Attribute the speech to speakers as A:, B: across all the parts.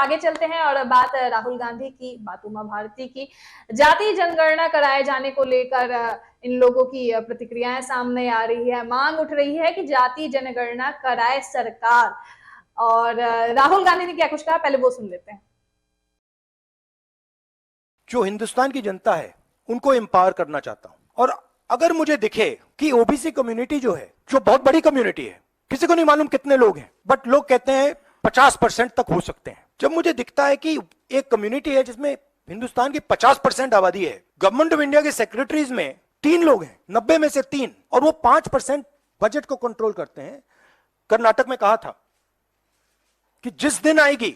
A: आगे चलते हैं और बात राहुल गांधी की, बात उमा भारती की। जाति जनगणना कराए जाने को लेकर इन लोगों की प्रतिक्रियाएं सामने आ रही है, मांग उठ रही है कि जाति जनगणना कराए सरकार। और राहुल गांधी ने क्या कुछ कहा, पहले वो सुन लेते हैं।
B: जो हिंदुस्तान की जनता है उनको एम्पावर करना चाहता हूं, और अगर मुझे दिखे कि ओबीसी कम्युनिटी जो है, जो बहुत बड़ी कम्युनिटी है, किसी को नहीं मालूम कितने लोग हैं, बट लोग कहते हैं 50% तक हो सकते हैं। जब मुझे दिखता है कि एक कम्युनिटी है जिसमें हिंदुस्तान की 50% आबादी है, गवर्नमेंट ऑफ इंडिया के सेक्रेटरीज में 3 लोग हैं, 90 में से 3, और वो 5% बजट को कंट्रोल करते हैं। कर्नाटक में कहा था कि जिस दिन आएगी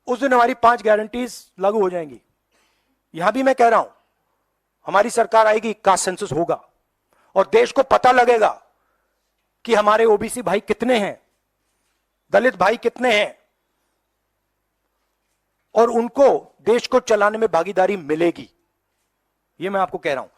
B: उस दिन हमारी 5 गारंटीज लागू हो जाएंगी। यहां भी मैं कह रहा हूं, हमारी सरकार आएगी, कास्ट सेंसस होगा और देश को पता लगेगा कि हमारे ओबीसी भाई कितने हैं, दलित भाई कितने हैं, और उनको देश को चलाने में भागीदारी मिलेगी। यह मैं आपको कह रहा हूं।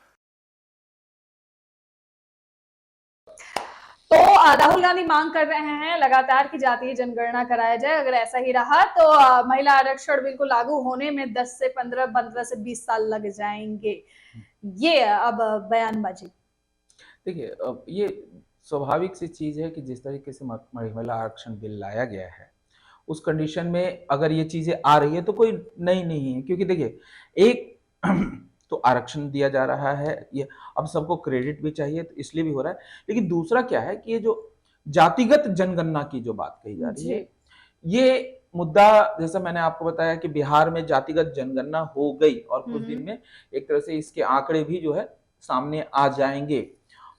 A: तो राहुल गांधी मांग कर रहे हैं लगातार कि जातीय जनगणना कराया जाए। अगर ऐसा ही रहा तो महिला आरक्षण बिल्कुल लागू होने में 10 से 15 से 20 साल लग जाएंगे। ये अब बयानबाजी।
C: देखिए, ये स्वाभाविक सी चीज है कि जिस तरीके से महिला आरक्षण बिल लाया गया है, उस कंडीशन में अगर ये चीजें आ रही है तो कोई नई नहीं है। क्योंकि देखिए, एक तो आरक्षण दिया जा रहा है, ये अब सबको क्रेडिट भी चाहिए तो इसलिए भी हो रहा है। लेकिन दूसरा क्या है कि ये जो जातिगत जनगणना की जो बात कही जा रही है, ये मुद्दा, जैसा मैंने आपको बताया कि बिहार में जातिगत जनगणना हो गई और कुछ दिन में एक तरह से इसके आंकड़े भी जो है सामने आ जाएंगे।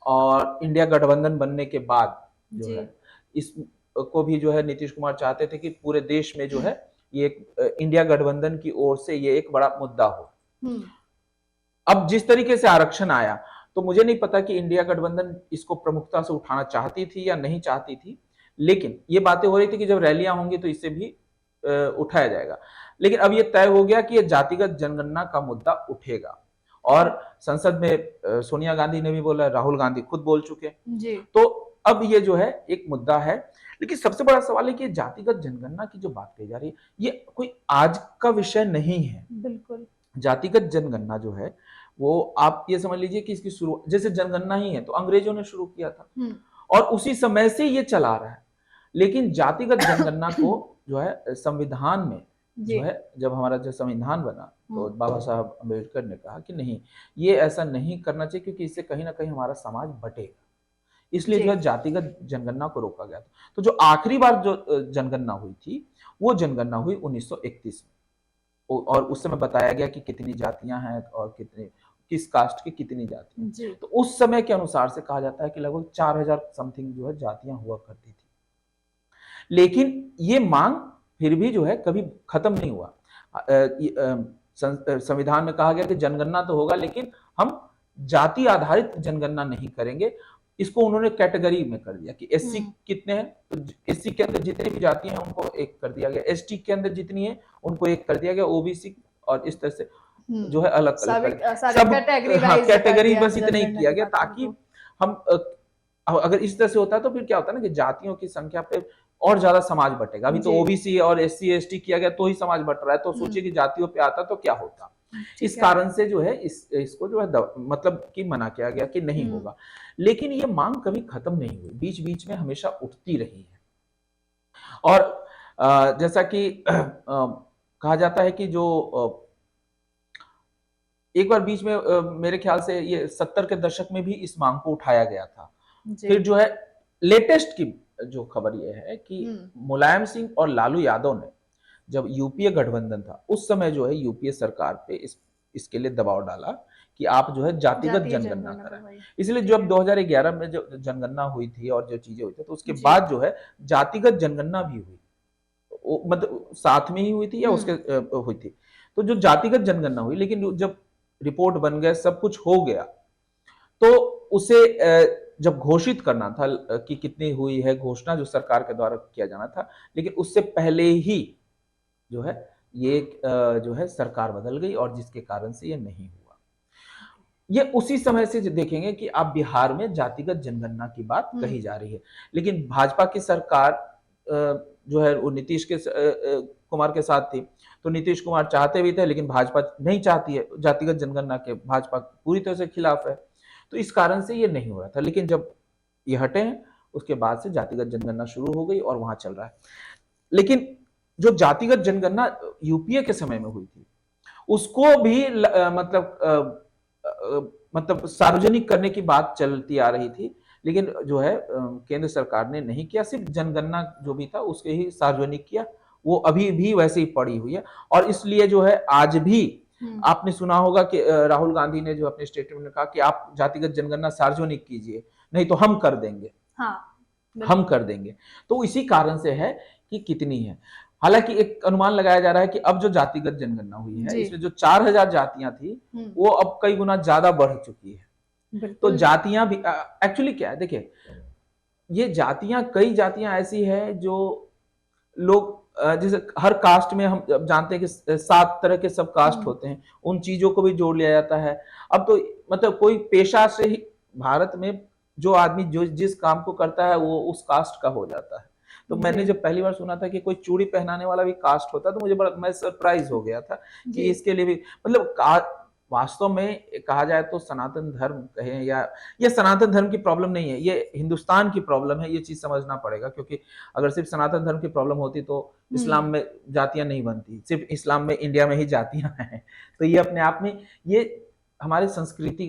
C: और इंडिया गठबंधन बनने के बाद जो है इस को भी जो है नीतीश कुमार चाहते थे कि पूरे देश में जो है ये इंडिया गठबंधन की ओर से ये एक बड़ा मुद्दा हो। अब जिस तरीके से आरक्षण आया, तो मुझे नहीं पता कि इंडिया गठबंधन इसको प्रमुखता से उठाना चाहती थी या नहीं चाहती थी, लेकिन ये बातें हो रही थी कि जब रैलियां होंगी तो इससे भी उठाया जाएगा। लेकिन अब ये तय हो गया कि ये जातिगत जनगणना का मुद्दा उठेगा, और संसद में सोनिया गांधी ने भी बोला, राहुल गांधी खुद बोल चुके जी। तो अब ये जो है एक मुद्दा है। लेकिन सबसे बड़ा सवाल है कि जातिगत जनगणना की जो बात कही जा रही है, ये कोई आज का विषय नहीं है।
A: बिल्कुल।
C: जातिगत जनगणना जो है वो आप ये समझ लीजिए कि इसकी शुरू, जैसे जनगणना ही है तो अंग्रेजों ने शुरू किया था और उसी समय से ये चला रहा है। लेकिन जातिगत जनगणना को जो है संविधान में जो है, जब हमारा जो संविधान बना तो बाबा साहब अम्बेडकर ने कहा कि नहीं, ये ऐसा नहीं करना चाहिए, क्योंकि इससे कहीं ना कहीं हमारा समाज बटेगा। इसलिए जो है जातिगत जनगणना को रोका गया था। तो जो आखिरी बार जो जनगणना हुई थी, वो जनगणना हुई 1931 में, और उस समय बताया गया कि कितनी जातियां हैं और किस कास्ट की कितनी जातियां। तो उस समय के अनुसार से कहा जाता है कि लगभग 4000 समथिंग जो है जातियां हुआ करती थी। लेकिन ये मांग फिर भी जो है कभी खत्म नहीं हुआ। संविधान में कहा गया कि जनगणना तो होगा, लेकिन हम जाति आधारित जनगणना नहीं करेंगे। इसको उन्होंने कैटेगरी में कर दिया कि एससी कितने हैं, तो एससी के अंदर जितनी भी जातियां हैं उनको एक कर दिया गया, एसटी के अंदर जितनी है उनको एक कर दिया गया, ओबीसी, और इस तरह से जो है अलग अलग सब कैटेगरी बस इतना ही किया गया, ताकि हम अगर इस तरह से होता है तो फिर क्या होता है ना कि जातियों की संख्या पे और ज्यादा समाज बटेगा। अभी तो ओबीसी और एससी एसटी किया गया तो ही समाज बट रहा है, तो सोचिए कि जातियों पे आता तो क्या होता। इस कारण से जो है इसको जो है मतलब कि मना किया गया कि नहीं होगा। लेकिन ये मांग कभी खत्म नहीं हुई, बीच बीच में हमेशा उठती रही है। और जैसा कि कहा जाता है कि जो एक बार बीच में मेरे ख्याल से ये 70 के दशक में भी इस मांग को उठाया गया था। फिर जो है लेटेस्ट की जो खबर ये है कि मुलायम सिंह और लालू यादव ने, जब यूपीए गठबंधन था उस समय जो है यूपीए सरकार पे इसके लिए दबाव डाला कि आप जो है जातिगत जनगणना कराएं। इसलिए जब 2011 में जो जनगणना हुई थी और जो चीजें हुई थी, तो उसके बाद जो है जातिगत जनगणना भी हुई, मतलब साथ में ही हुई थी या उसके हुई थी। तो जो जातिगत जनगणना हुई, लेकिन जब रिपोर्ट बन गया, सब कुछ हो गया, तो उसे जब घोषित करना था कि कितनी हुई है, घोषणा जो सरकार के द्वारा किया जाना था, लेकिन उससे पहले ही जो है ये जो है सरकार बदल गई, और जिसके कारण से ये नहीं हुआ। ये उसी समय से देखेंगे कि आप बिहार में जातिगत जनगणना की बात कही जा रही है, लेकिन भाजपा की सरकार जो है वो नीतीश कुमार के साथ थी, तो नीतीश कुमार चाहते भी थे, लेकिन भाजपा नहीं चाहती है जातिगत जनगणना के, भाजपा पूरी तरह से खिलाफ है। तो इस कारण से ये नहीं हो रहा था, लेकिन जब ये हटे हैं उसके बाद से जातिगत जनगणना शुरू हो गई और वहां चल रहा है। लेकिन जो जातिगत जनगणना यूपीए के समय में हुई थी, उसको भी मतलब सार्वजनिक करने की बात चलती आ रही थी, लेकिन जो है केंद्र सरकार ने नहीं किया, सिर्फ जनगणना जो भी था उसके ही सार्वजनिक किया। वो अभी भी वैसे ही पड़ी हुई है, और इसलिए जो है आज भी आपने सुना होगा कि राहुल गांधी ने जो अपने स्टेटमेंट में कहा कि आप जातिगत जनगणना सार्वजनिक कीजिए, नहीं तो हम कर देंगे।
A: हाँ,
C: हम कर देंगे। तो इसी कारण से है कि कितनी है। हालांकि एक अनुमान लगाया जा रहा है कि अब जो जातिगत जनगणना हुई है, इसमें जो 4000 जातियां थी वो अब कई गुना ज्यादा बढ़ चुकी है। तो जातियां भी एक्चुअली क्या है, देखिए ये जातियां, कई जातियां ऐसी है जो लोग जैसे हर कास्ट में हम जानते हैं कि 7 तरह के सब कास्ट होते हैं, उन चीजों को भी जोड़ लिया जाता है। अब तो मतलब कोई पेशा से ही भारत में जो आदमी जो जिस काम को करता है वो उस कास्ट का हो जाता है। तो मैंने जब पहली बार सुना था कि कोई चूड़ी पहनाने वाला भी कास्ट होता है, तो मुझे बड़ा, मैं सरप्राइज हो गया था कि इसके लिए भी मतलब वास्तव में कहा जाए तो सनातन धर्म कहें या ये सनातन धर्म की प्रॉब्लम नहीं है, ये हिंदुस्तान की प्रॉब्लम है, ये चीज समझना पड़ेगा। क्योंकि अगर सिर्फ सनातन धर्म की प्रॉब्लम होती तो इस्लाम में जातियां नहीं बनती, सिर्फ इस्लाम में, इंडिया में ही जातियां हैं। तो ये अपने आप में ये हमारी संस्कृति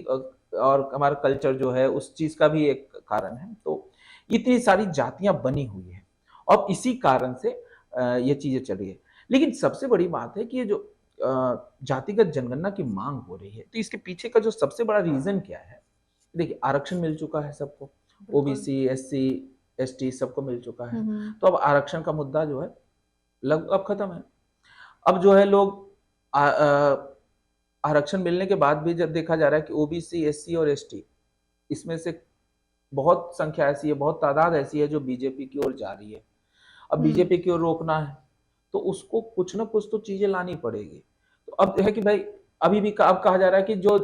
C: और हमारा कल्चर जो है उस चीज का भी एक कारण है। तो इतनी सारी जातियां बनी हुई है और इसी कारण से ये चीजें चल रही है। लेकिन सबसे बड़ी बात है कि ये जो जातिगत जनगणना की मांग हो रही है, तो इसके पीछे का जो सबसे बड़ा रीजन क्या है? देखिए, आरक्षण मिल चुका है सबको, ओबीसी, एससी, एसटी सबको मिल चुका है। तो अब आरक्षण का मुद्दा जो है लगभग खत्म है। अब जो है लोग आरक्षण मिलने के बाद भी जब देखा जा रहा है कि ओबीसी, एससी और एसटी, इसमें से बहुत संख्या ऐसी है, बहुत तादाद ऐसी है जो बीजेपी की ओर जा रही है। अब बीजेपी की ओर रोकना है तो उसको कुछ ना कुछ तो चीजें लानी पड़ेगी। तो अब है कि भाई अभी भी अब कहा जा रहा है कि जो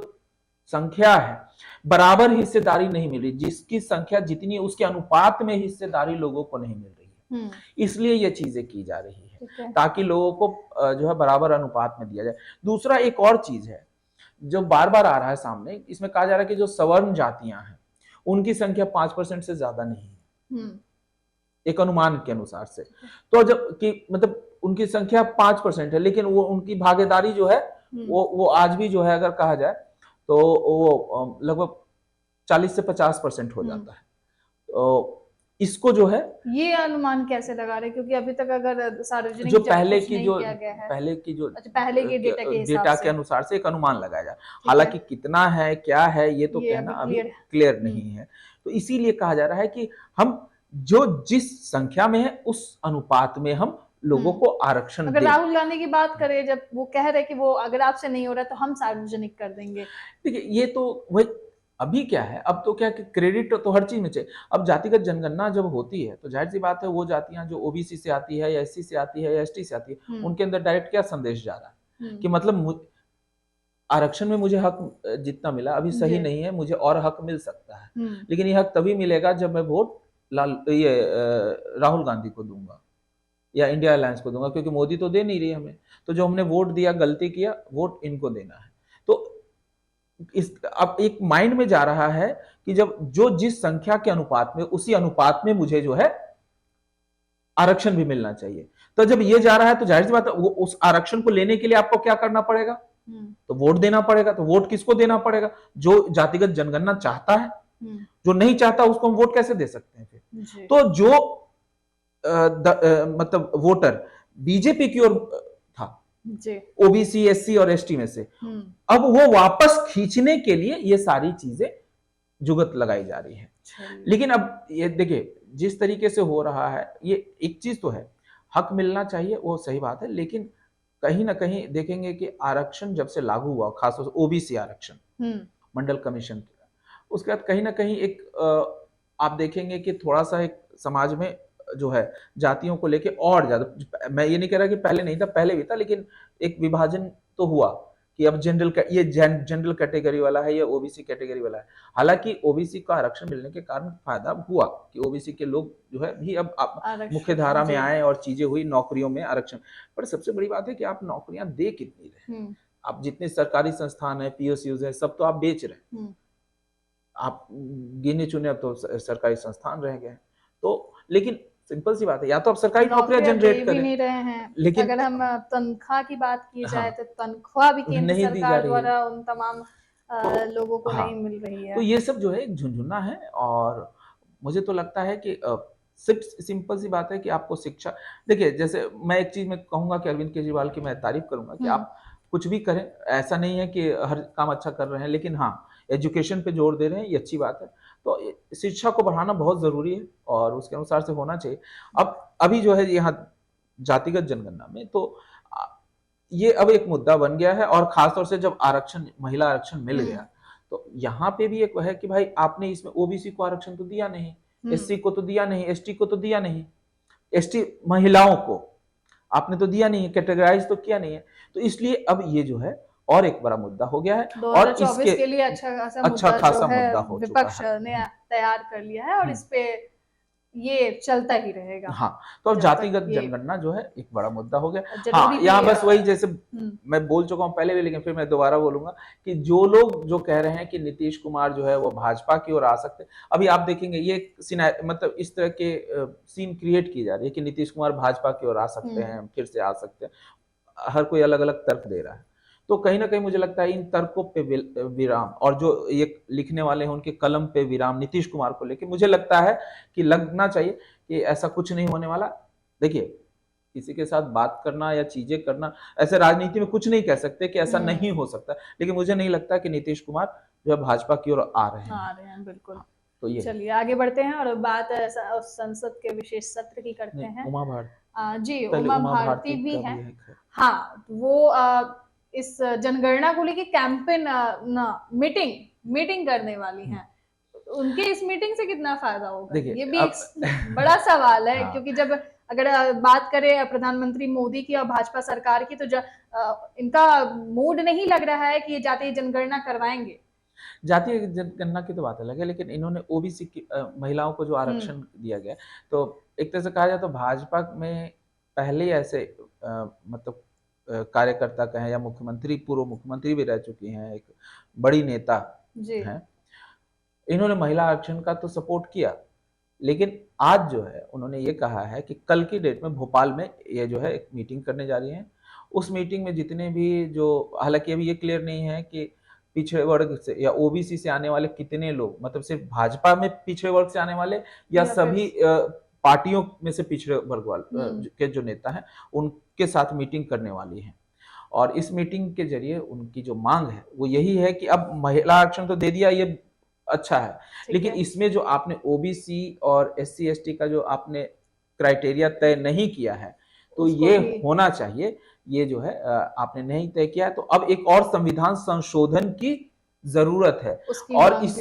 C: संख्या है बराबर हिस्सेदारी नहीं मिल रही, जिसकी संख्या जितनी है उसके अनुपात में हिस्सेदारी लोगों को नहीं मिल रही है। इसलिए ये चीजें की जा रही है ताकि लोगों को जो है बराबर अनुपात में दिया जाए। दूसरा एक और चीज है जो बार बार आ रहा है सामने, इसमें कहा जा रहा है कि जो सवर्ण जातियां हैं उनकी संख्या 5% से ज्यादा नहीं है, एक अनुमान के अनुसार से। तो जब कि मतलब उनकी संख्या 5% है, लेकिन वो उनकी भागीदारी जो है वो आज भी जो है अगर कहा जाए तो वो लगभग 40 से 50% हो जाता है। तो इसको जो है,
A: ये अनुमान कैसे लगा रहे, क्योंकि अभी तक अगर सार्वजनिक
C: जो पहले की जो
A: पहले के
C: डेटा के अनुसार से एक अनुमान लगाया जाए। हालांकि कितना है क्या है ये तो कहना अभी क्लियर नहीं है। तो इसीलिए कहा जा रहा है कि हम जो जिस संख्या में है उस अनुपात में हम लोगों को आरक्षण
A: अगर राहुल गांधी की बात करें, जब वो कह रहे कि वो अगर आपसे नहीं हो रहा तो हम सार्वजनिक कर देंगे।
C: देखिए ये तो वही अभी क्या है, अब तो क्या कि क्रेडिट तो हर चीज में चाहिए। अब जातिगत जनगणना जब होती है तो जाहिर सी बात है वो जातियां जो ओबीसी से आती है या एससी से आती है या एसटी से आती है, उनके अंदर डायरेक्ट क्या संदेश जा रहा है कि मतलब आरक्षण में मुझे हक जितना मिला अभी सही नहीं है, मुझे और हक मिल सकता है। लेकिन ये हक तभी मिलेगा जब मैं वोट राहुल गांधी को दूंगा या इंडिया अलायंस को दूंगा, क्योंकि मोदी तो दे नहीं रही हमें। तो जो हमने वोट दिया, गलती किया, वोट इनको देना है। तो अब एक माइंड में जा रहा है कि जब जो जिस संख्या के अनुपात में, उसी अनुपात में मुझे जो है आरक्षण भी मिलना चाहिए। तो जब ये जा रहा है तो जाहिर सी बात है वो उस आरक्षण को लेने के लिए आपको क्या करना पड़ेगा, तो वोट देना पड़ेगा। तो वोट किसको देना पड़ेगा? जो जातिगत जनगणना चाहता है। जो नहीं चाहता उसको हम वोट कैसे दे सकते हैं फिर? तो जो मतलब वोटर बीजेपी की ओर था, ओबीसी, एससी और एसटी में से, अब वो वापस खींचने के लिए ये सारी चीजें जुगत लगाई जा रही है। लेकिन अब ये देखिए जिस तरीके से हो रहा है, ये एक चीज तो है हक मिलना चाहिए, वो सही बात है, लेकिन कहीं ना कहीं देखेंगे कि आरक्षण जब से लागू हुआ, खासतौर से ओबीसी आरक्षण मंडल कमीशन के, उसके बाद कहीं ना कहीं एक आप देखेंगे कि थोड़ा सा एक समाज में जो है जातियों को लेके और ज्यादा, मैं ये नहीं कह रहा कि पहले नहीं था, पहले भी था, लेकिन एक विभाजन तो हुआ कि अब ये जनरल कैटेगरी वाला है, ये ओबीसी कैटेगरी वाला है। हालांकि ओबीसी का आरक्षण मिलने के कारण फायदा हुआ कि ओबीसी के लोग जो है भी अब
A: आरक्षण,
C: मुख्य धारा में
A: जी।
C: आए और चीजें हुई, नौकरियों में आरक्षण। पर सबसे बड़ी बात है कि आप नौकरियां दे कितनी रहे। आप जितने सरकारी संस्थान है, पीएसयूज है, सब तो आप बेच रहे हैं। आप गिने चुने अब तो सरकारी संस्थान रह गए। तो लेकिन सिंपल सी बात है, या तो आप सरकारी नौकरियां
A: नौकरियां दे
C: जनरेट
A: भी
C: करें,
A: नहीं रहे हैं।
C: लेकिन
A: अगर हम तनख्वाह की बात की जाए
C: हाँ,
A: तो तनख्वाह भी केंद्र
C: नहीं दी जा
A: सरकार
C: रही है।
A: द्वारा उन तमाम
C: तो
A: लोगों को
C: हाँ,
A: नहीं मिल रही
C: तो
A: है।
C: ये सब जो है एक झुनझुना है। और मुझे तो लगता है कि सिर्फ सिंपल सी बात है कि आपको शिक्षा, देखिए जैसे मैं एक चीज मैं कहूंगा कि अरविंद केजरीवाल की मैं तारीफ करूंगा कि आप कुछ भी करें, ऐसा नहीं है कि हर काम अच्छा कर रहे हैं, लेकिन हाँ एजुकेशन पे जोर दे रहे हैं, ये अच्छी बात है। तो शिक्षा को बढ़ाना बहुत जरूरी है और उसके अनुसार से होना चाहिए। अब अभी जो है यहाँ जातिगत जनगणना में तो आ, ये अब एक मुद्दा बन गया है, और खासतौर से जब आरक्षण, महिला आरक्षण मिल गया, तो यहाँ पे भी एक है कि भाई आपने इसमें ओबीसी को आरक्षण तो दिया नहीं, एससी को तो दिया नहीं, एसटी को तो दिया नहीं, एसटी महिलाओं को आपने तो दिया नहीं है, कैटेगराइज तो किया नहीं है। तो इसलिए अब ये जो है और एक बड़ा मुद्दा हो गया है, और
A: 2024 के लिए अच्छा
C: अच्छा
A: खासा
C: खासा
A: मुद्दा जो
C: मुद्दा
A: है
C: हो चुका
A: विपक्ष
C: है।
A: ने तैयार कर लिया है और इस पे ये चलता ही रहेगा।
C: हाँ, तो अब
A: जब तक
C: जातिगत
A: ये
C: जनगणना जो है एक बड़ा मुद्दा हो गया।
A: जरूरी
C: हाँ,
A: भी
C: यहाँ बस वही जैसे
A: हम्म,
C: मैं बोल चुका हूँ पहले भी, लेकिन फिर मैं दोबारा बोलूंगा कि जो लोग जो कह रहे हैं कि नीतीश कुमार जो है वो भाजपा की ओर आ सकते हैं, अभी आप देखेंगे ये मतलब इस तरह के सीन क्रिएट की जा रही है कि नीतीश कुमार भाजपा की ओर आ सकते हैं, फिर से आ सकते हैं। हर कोई अलग अलग तर्क दे रहा है। तो कहीं ना कहीं मुझे लगता है इन तर्कों पे विराम, और जो ये लिखने वाले हैं उनके कलम पे विराम नीतीश कुमार को लेके मुझे लगता है कि लगना चाहिए कि ऐसा कुछ नहीं होने वाला। देखिए किसी के साथ बात करना या चीजें करना, ऐसे राजनीति में कुछ नहीं कह सकते कि ऐसा नहीं हो सकता, लेकिन मुझे नहीं लगता कि नीतीश कुमार जो है भाजपा की ओर आ रहे हैं।
A: बिल्कुल।
C: तो ये
A: चलिए आगे बढ़ते हैं और बात संसद के विशेष सत्र की करते हैं।
C: उमा भारती,
A: जी
C: पहले
A: उमा भारती भी
C: का
A: है।
C: भी है।
A: हाँ, वो इस जनगणना को लेके कैंपेन मीटिंग करने वाली हैं। उनके इस मीटिंग से कितना फायदा होगा,
C: देखिए
A: ये भी एक बड़ा सवाल है।
C: हाँ।
A: क्योंकि जब अगर बात करें प्रधानमंत्री मोदी की और भाजपा सरकार की, तो इनका मूड नहीं लग रहा है कि ये जातीय जनगणना करवाएंगे।
C: जातीय जनगणना की तो बात अलग है, लेकिन इन्होंने ओबीसी की महिलाओं को जो आरक्षण दिया गया, तो एक तरह से कहा जाए तो भाजपा में पहले ऐसे मतलब कार्यकर्ता कहें या मुख्यमंत्री, पूर्व मुख्यमंत्री भी रह चुकी हैं, एक बड़ी नेता हैं, इन्होंने महिला आरक्षण का तो सपोर्ट किया। लेकिन आज जो है उन्होंने ये कहा है कि कल की डेट में भोपाल में ये जो है एक मीटिंग करने जा रही है। उस मीटिंग में जितने भी जो, हालांकि अभी ये क्लियर नहीं है कि पिछड़े वर्ग से या ओबीसी से आने वाले कितने लोग, मतलब सिर्फ भाजपा में पिछड़े वर्ग से आने वाले या सभी पार्टियों में से पिछड़े वर्ग वाले के जो नेता हैं उनके साथ मीटिंग करने वाली है। और इस मीटिंग के जरिए उनकी जो मांग है वो यही है कि अब महिला आरक्षण तो दे दिया, ये अच्छा है, लेकिन इसमें जो आपने ओबीसी और एससी एसटी का जो आपने क्राइटेरिया तय नहीं किया है, तो ये होना चाहिए। ये जो है आपने नहीं तय किया है, तो अब एक और संविधान संशोधन की जरूरत है। और इस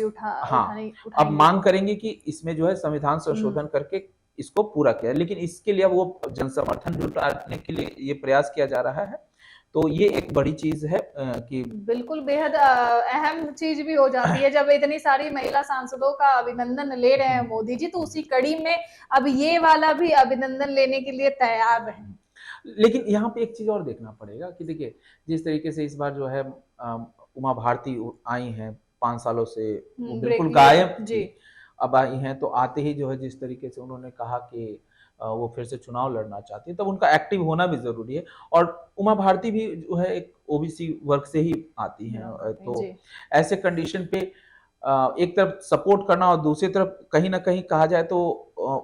C: अब मांग करेंगे कि इसमें जो है संविधान संशोधन करके इसको पूरा किया, लेकिन इसके लिए अब वो जन समर्थन जुटाने के लिए ये प्रयास किया जा रहा है। तो ये एक बड़ी चीज है कि
A: बिल्कुल बेहद अहम चीज भी हो जाती है जब इतनी सारी महिला सांसदों का अभिनंदन ले रहे हैं मोदी जी, तो उसी कड़ी में अब ये वाला भी अभिनंदन लेने के लिए तैयार रहे।
C: लेकिन यहाँ पे एक चीज और देखना पड़ेगा कि देखिए जिस तरीके से इस बार जो है उमा भारती आई हैं 5 सालों से बिल्कुल गायब थी, अब आई हैं, तो आते ही जो है जिस तरीके से उन्होंने कहा कि वो फिर से चुनाव लड़ना चाहती है, तब उनका एक्टिव होना भी जरूरी है। और उमा भारती भी जो है एक ओबीसी वर्ग से ही आती हैं, तो ऐसे कंडीशन पे एक तरफ सपोर्ट करना और दूसरी तरफ कहीं ना कहीं कहा जाए तो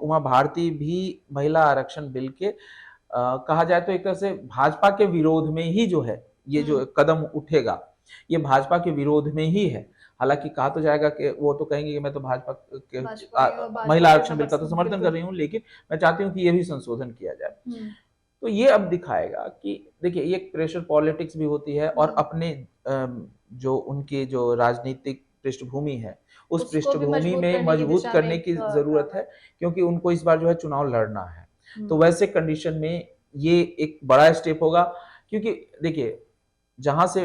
C: उमा भारती भी महिला आरक्षण बिल के कहा जाए तो एक तरह से भाजपा के विरोध में ही जो है ये जो कदम उठेगा, ये भाजपा के विरोध में ही है। हालांकि कहा तो जाएगा कि वो तो कहेंगे कि मैं तो भाजपा के महिला आरक्षण बिल का तो समर्थन कर रही हूँ, लेकिन मैं चाहती हूँ कि ये भी संशोधन किया जाए। तो ये अब दिखाएगा कि देखिए ये प्रेशर पॉलिटिक्स भी होती है, और अपने जो उनकी जो राजनीतिक पृष्ठभूमि है उस पृष्ठभूमि में मजबूत करने की जरूरत है, क्योंकि उनको इस बार जो है चुनाव लड़ना है। तो वैसे कंडीशन में ये एक बड़ा स्टेप होगा, क्योंकि देखिए जहां से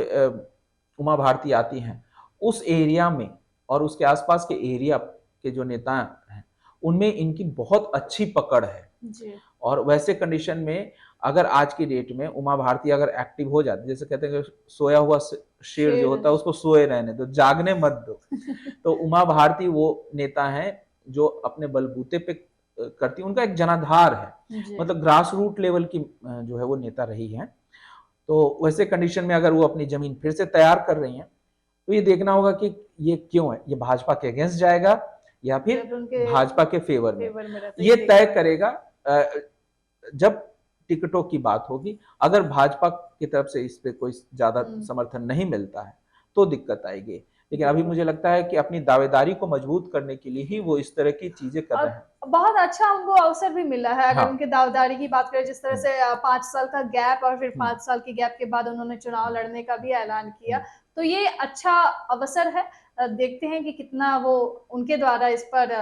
C: उमा भारती आती हैं, उस एरिया में और उसके आसपास के एरिया के जो नेता हैं, उनमें इनकी बहुत अच्छी पकड़ है।
A: जी।
C: और वैसे कंडीशन में अगर आज की डेट में उमा भारती अगर एक्टिव हो जाती, जैसे कहते हैं कि सोया हुआ शेर जो होता है उसको सोए रहने दो, जागने मत दो। तो उमा भारती वो नेता हैं जो अपने बलबूते पे करती, उनका एक जनाधार है,
A: जी।
C: मतलब ग्रास रूट लेवल की जो है वो नेता रही हैं। तो वैसे कंडीशन में अगर वो अपनी जमीन फिर से तैयार कर रही हैं, तो ये देखना होगा कि ये क्यों है, ये भाजपा के अगेंस्ट जाएगा या फिर
A: जब उनके
C: भाजपा के फेवर में,
A: फेवर में रहता
C: ये
A: है,
C: तय करेगा जब टिकटों की बात होगी। अगर भाजपा की तरफ से इस पे कोई ज्यादा समर्थन नहीं मिलता है तो दिक्कत आएगी, लेकिन अभी मुझे लगता है कि अपनी दावेदारी को मजबूत करने के लिए ही वो इस तरह की चीजें कर
A: और
C: रहे हैं।
A: बहुत अच्छा उनको अवसर भी मिला है। अगर
C: हाँ।
A: उनकी दावेदारी की बात करें, जिस तरह से 5 साल का गैप और फिर 5 साल के गैप के बाद उन्होंने चुनाव लड़ने का भी ऐलान किया, तो ये अच्छा अवसर है। देखते हैं कि कितना वो उनके द्वारा इस पर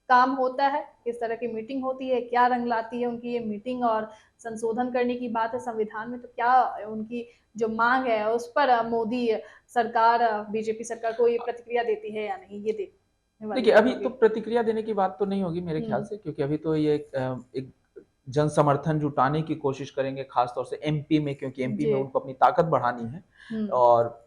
A: काम होता है, किस तरह की मीटिंग होती है, क्या रंग लाती है उनकी ये मीटिंग। और संशोधन करने की बात है संविधान में, तो क्या उनकी जो मांग है उस पर मोदी सरकार, बीजेपी सरकार को ये प्रतिक्रिया देती है या नहीं, ये देखने वाली
C: देखिए
A: बात
C: अभी
A: होगी।
C: तो प्रतिक्रिया देने की बात तो नहीं होगी मेरे ख्याल से, क्योंकि अभी तो ये एक जन समर्थन जुटाने की कोशिश करेंगे, खासतौर से एमपी में, क्योंकि एमपी में
A: जी।
C: उनको अपनी ताकत बढ़ानी है। और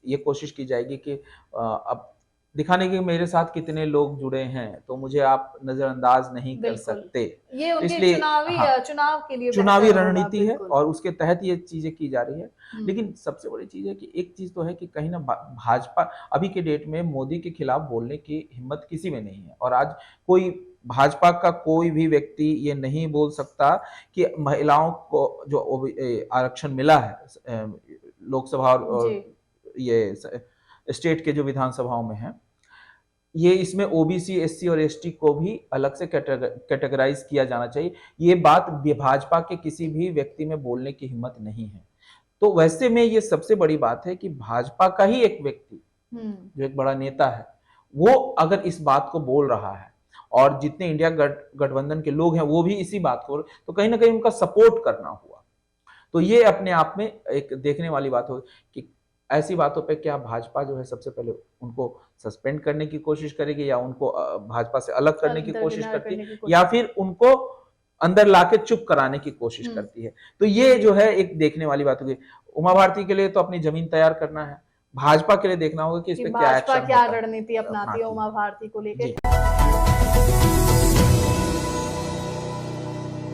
C: ये कोशिश की जाएगी कि अब दिखाने की मेरे साथ कितने लोग जुड़े हैं, तो मुझे आप नजरअंदाज नहीं कर
A: बिल्कुल।
C: सकते।
A: ये उनके
C: इसलिए
A: चुनावी
C: हाँ,
A: चुनाव के लिए
C: चुनावी
A: बेहतर होगा,
C: रणनीति है
A: बिल्कुल।
C: और उसके तहत ये चीजें की जा रही है।
A: हुँ।
C: लेकिन सबसे बड़ी चीज है कि एक चीज तो है कि कहीं ना भाजपा अभी के डेट में मोदी के खिलाफ बोलने की हिम्मत किसी में नहीं है। और आज कोई भाजपा का कोई भी व्यक्ति ये नहीं बोल सकता कि महिलाओं को जो आरक्षण मिला है लोकसभा और
A: जी।
C: ये स्टेट के जो विधानसभाओं में है, ये इसमें ओबीसी, एससी और एसटी को भी अलग से कैटेगराइज किया जाना चाहिए। ये बात भाजपा के किसी भी व्यक्ति में बोलने की हिम्मत नहीं है। तो वैसे में ये सबसे बड़ी बात है कि भाजपा का ही एक व्यक्ति जो एक बड़ा नेता है, वो अगर इस बात को बोल रहा है और जितने इंडिया गठबंधन के लोग हैं वो भी इसी बात को, तो कहीं ना कहीं उनका सपोर्ट करना हुआ। तो ये अपने आप में एक देखने वाली बात होगी कि ऐसी बातों पे क्या भाजपा जो है सबसे पहले उनको सस्पेंड करने की कोशिश करेगी, या उनको भाजपा से अलग करने की कोशिश करती है, या फिर उनको अंदर लाके चुप कराने की कोशिश करती है। तो ये जो है एक देखने वाली बात होगी। उमा भारती के लिए तो अपनी जमीन तैयार करना है, भाजपा के लिए देखना होगा कि इस पे क्या
A: भाजपा
C: एक्शन
A: क्या
C: होता है,
A: रणनीति अपनाती है उमा भारती को लेके।
C: जी।